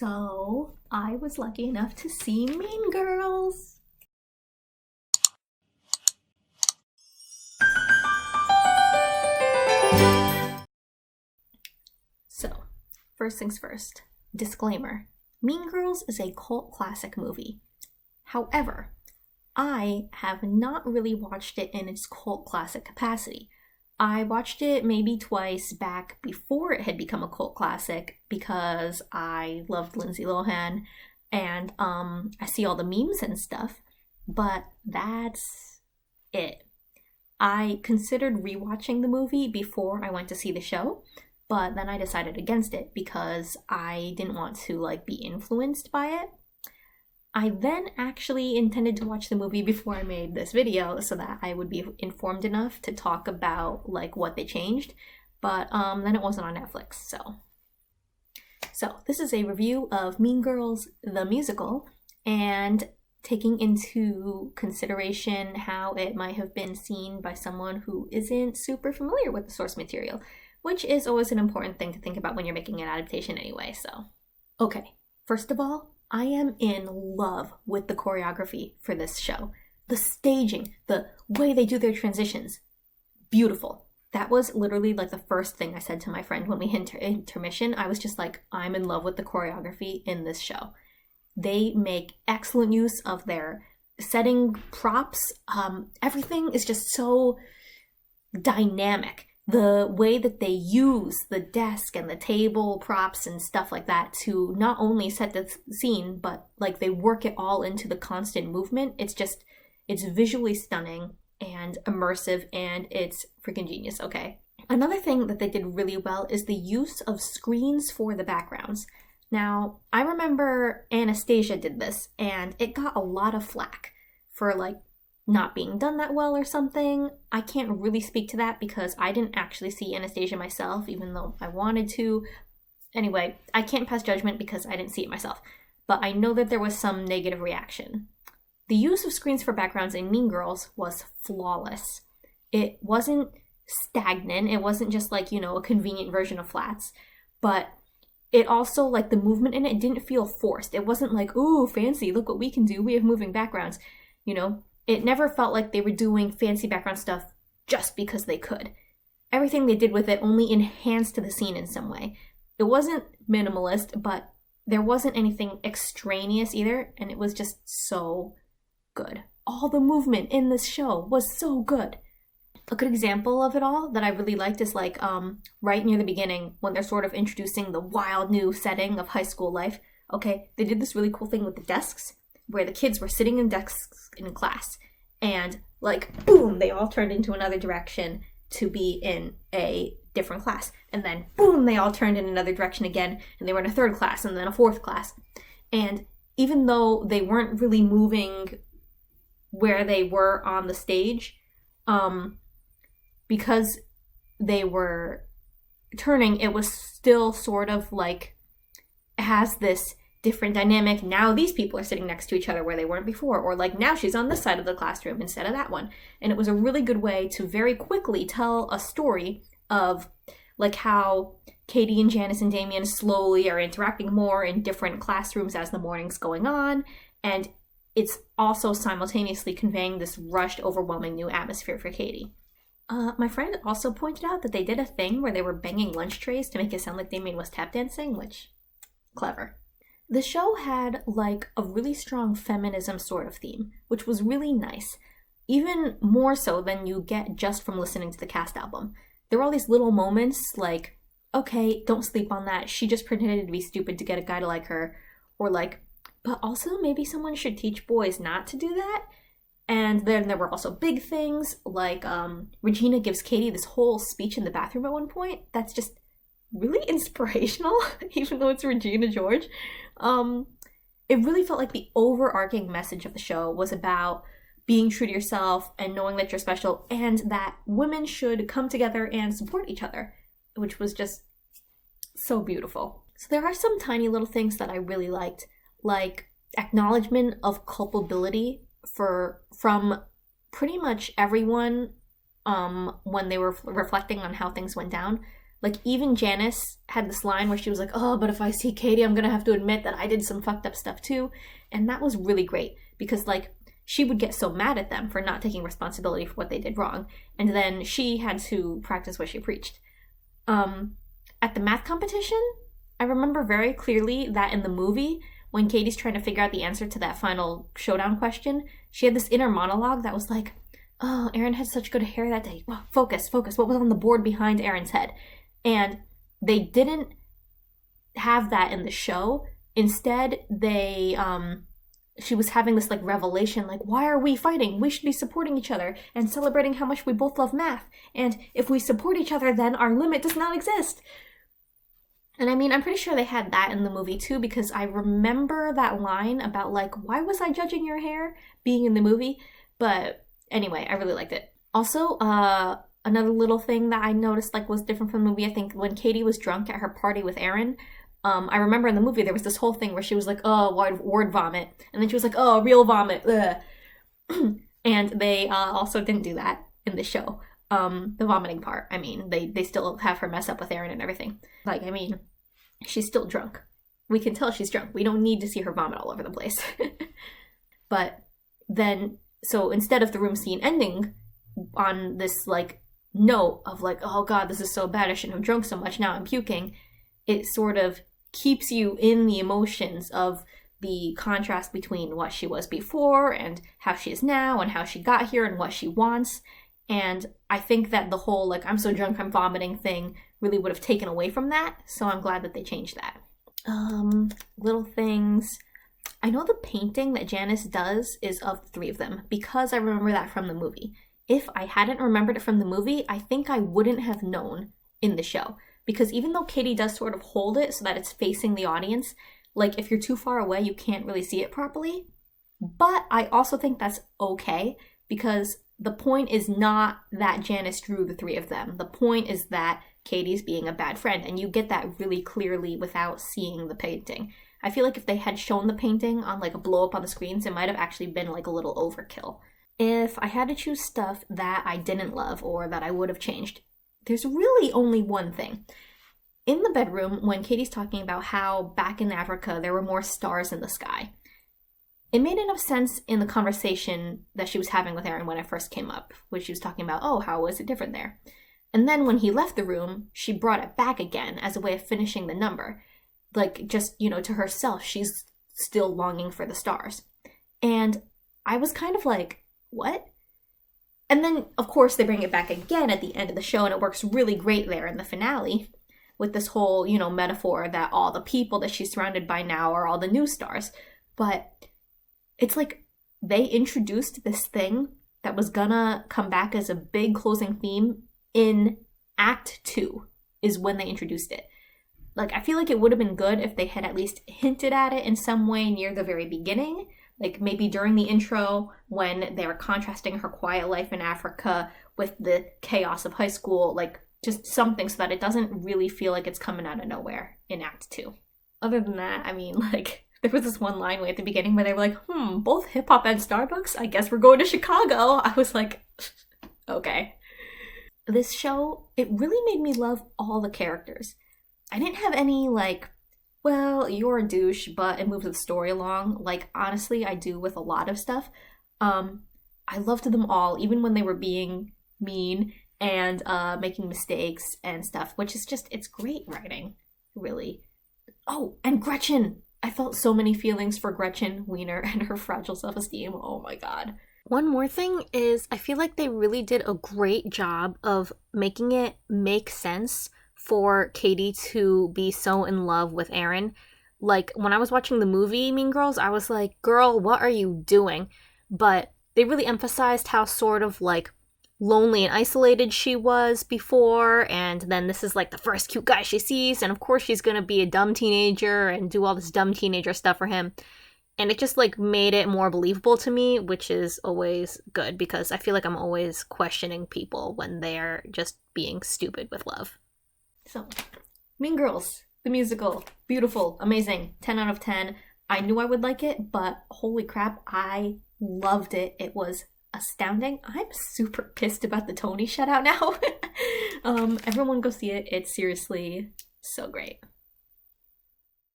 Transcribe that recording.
So I was lucky enough to see Mean Girls. So, first things first, disclaimer. Mean Girls is a cult classic movie. However, I have not really watched it in its cult classic capacity. I watched it maybe twice back before it had become a cult classic because I loved Lindsay Lohan and I see all the memes and stuff, but that's it. I considered rewatching the movie before I went to see the show, but then I decided against it because I didn't want to be influenced by it. I then actually intended to watch the movie before I made this video so that I would be informed enough to talk about what they changed, but then it wasn't on Netflix, so this is a review of Mean Girls the musical, and taking into consideration how it might have been seen by someone who isn't super familiar with the source material, which is always an important thing to think about when you're making an adaptation anyway. So okay, first of all, I am in love with the choreography for this show. The staging, the way they do their transitions, beautiful. That was literally the first thing I said to my friend when we hit intermission. I was just I'm in love with the choreography in this show. They make excellent use of their setting, props. Everything is just so dynamic. The way that they use the desk and the table props and stuff like that to not only set the scene, but they work it all into the constant movement. It's visually stunning and immersive, and it's freaking genius, okay? Another thing that they did really well is the use of screens for the backgrounds. Now, I remember Anastasia did this, and it got a lot of flack for not being done that well or something. I can't really speak to that because I didn't actually see Anastasia myself, even though I wanted to. Anyway, I can't pass judgment because I didn't see it myself, but I know that there was some negative reaction. The use of screens for backgrounds in Mean Girls was flawless. It wasn't stagnant. It wasn't just a convenient version of flats, but it also, the movement in it didn't feel forced. It wasn't ooh, fancy, look what we can do, we have moving backgrounds, It never felt like they were doing fancy background stuff just because they could. Everything they did with it only enhanced the scene in some way. It wasn't minimalist, but there wasn't anything extraneous either, and it was just so good. All the movement in this show was so good. A good example of it all that I really liked is right near the beginning when they're sort of introducing the wild new setting of high school life. Okay, they did this really cool thing with the desks where the kids were sitting in desks in class, and boom, they all turned into another direction to be in a different class, and then boom, they all turned in another direction again, and they were in a third class and then a fourth class. And even though they weren't really moving where they were on the stage, because they were turning, it was still sort of it has this different dynamic. Now these people are sitting next to each other where they weren't before, or now she's on this side of the classroom instead of that one. And it was a really good way to very quickly tell a story of how Katie and Janice and Damien slowly are interacting more in different classrooms as the morning's going on, and it's also simultaneously conveying this rushed, overwhelming new atmosphere for Katie. My friend also pointed out that they did a thing where they were banging lunch trays to make it sound like Damien was tap dancing, which, clever. The show had a really strong feminism sort of theme, which was really nice, even more so than you get just from listening to the cast album. There were all these little moments okay, don't sleep on that, she just pretended to be stupid to get a guy to like her, or but also maybe someone should teach boys not to do that. And then there were also big things Regina gives Katie this whole speech in the bathroom at one point that's just really inspirational, even though it's Regina George. It really felt like the overarching message of the show was about being true to yourself and knowing that you're special, and that women should come together and support each other, which was just so beautiful. So there are some tiny little things that I really liked, acknowledgement of culpability from pretty much everyone when they were reflecting on how things went down. Like, even Janice had this line where she was like, oh, but if I see Katie, I'm gonna have to admit that I did some fucked up stuff too. And that was really great because, like, she would get so mad at them for not taking responsibility for what they did wrong. And then she had to practice what she preached. At the math competition, I remember very clearly that in the movie, when Katie's trying to figure out the answer to that final showdown question, she had this inner monologue that was like, oh, Erin had such good hair that day. Well, focus. What was on the board behind Erin's head? And they didn't have that in the show. Instead, she was having this, like, revelation, like, why are we fighting? We should be supporting each other and celebrating how much we both love math. And if we support each other, then our limit does not exist. And I mean, I'm pretty sure they had that in the movie too, because I remember that line about, like, why was I judging your hair being in the movie? But anyway, I really liked it. Also, another little thing that I noticed, like, was different from the movie, I think when Katie was drunk at her party with Erin, I remember in the movie there was this whole thing where she was like, oh, word vomit. And then she was like, oh, real vomit. And they also didn't do that in the show. The vomiting part. I mean, they still have her mess up with Erin and everything. Like, I mean, she's still drunk. We can tell she's drunk. We don't need to see her vomit all over the place. But then, so instead of the room scene ending on this, like, note of, like, oh god, this is so bad, I shouldn't have drunk so much, now I'm puking, it sort of keeps you in the emotions of the contrast between what she was before and how she is now and how she got here and what she wants. And I think that the whole, like, I'm so drunk I'm vomiting thing really would have taken away from that, so I'm glad that they changed that. Little things. I know the painting that Janice does is of the three of them, because I remember that from the movie. If I hadn't remembered it from the movie, I think I wouldn't have known in the show. Because even though Katie does sort of hold it so that it's facing the audience, like, if you're too far away, you can't really see it properly. But I also think that's okay, because the point is not that Janice drew the three of them. The point is that Katie's being a bad friend, and you get that really clearly without seeing the painting. I feel like if they had shown the painting on, like, a blow up on the screens, it might have actually been, like, a little overkill. If I had to choose stuff that I didn't love or that I would have changed, there's really only one thing. In the bedroom, when Katie's talking about how back in Africa there were more stars in the sky, it made enough sense in the conversation that she was having with Erin when it first came up, when she was talking about, oh, how was it different there? And then when he left the room, she brought it back again as a way of finishing the number. Like, just, you know, to herself, she's still longing for the stars. And I was kind of like, what? And then, of course, they bring it back again at the end of the show, and it works really great there in the finale with this whole, you know, metaphor that all the people that she's surrounded by now are all the new stars. But it's like they introduced this thing that was gonna come back as a big closing theme in Act 2 is when they introduced it. Like, I feel like it would have been good if they had at least hinted at it in some way near the very beginning. Like, maybe during the intro when they were contrasting her quiet life in Africa with the chaos of high school. Like, just something so that it doesn't really feel like it's coming out of nowhere in Act 2. Other than that, I mean, like, there was this one line way at the beginning where they were like, both hip-hop and Starbucks? I guess we're going to Chicago. I was like, okay. This show, it really made me love all the characters. I didn't have any, like, well, you're a douche, but it moves the story along. Like, honestly, I do with a lot of stuff. I loved them all, even when they were being mean and making mistakes and stuff, which is just, it's great writing, really. Oh, and Gretchen! I felt so many feelings for Gretchen Wiener and her fragile self-esteem. Oh my god. One more thing is, I feel like they really did a great job of making it make sense for Katie to be so in love with Erin. Like, when I was watching the movie Mean Girls, I was like, girl, what are you doing? But they really emphasized how sort of, like, lonely and isolated she was before, and then this is, like, the first cute guy she sees, and of course she's gonna be a dumb teenager and do all this dumb teenager stuff for him. And it just, like, made it more believable to me, which is always good, because I feel like I'm always questioning people when they're just being stupid with love. So, Mean Girls, the musical, beautiful, amazing, 10 out of 10. I knew I would like it, but holy crap, I loved it. It was astounding. I'm super pissed about the Tony shutout now. Everyone go see it. It's seriously so great.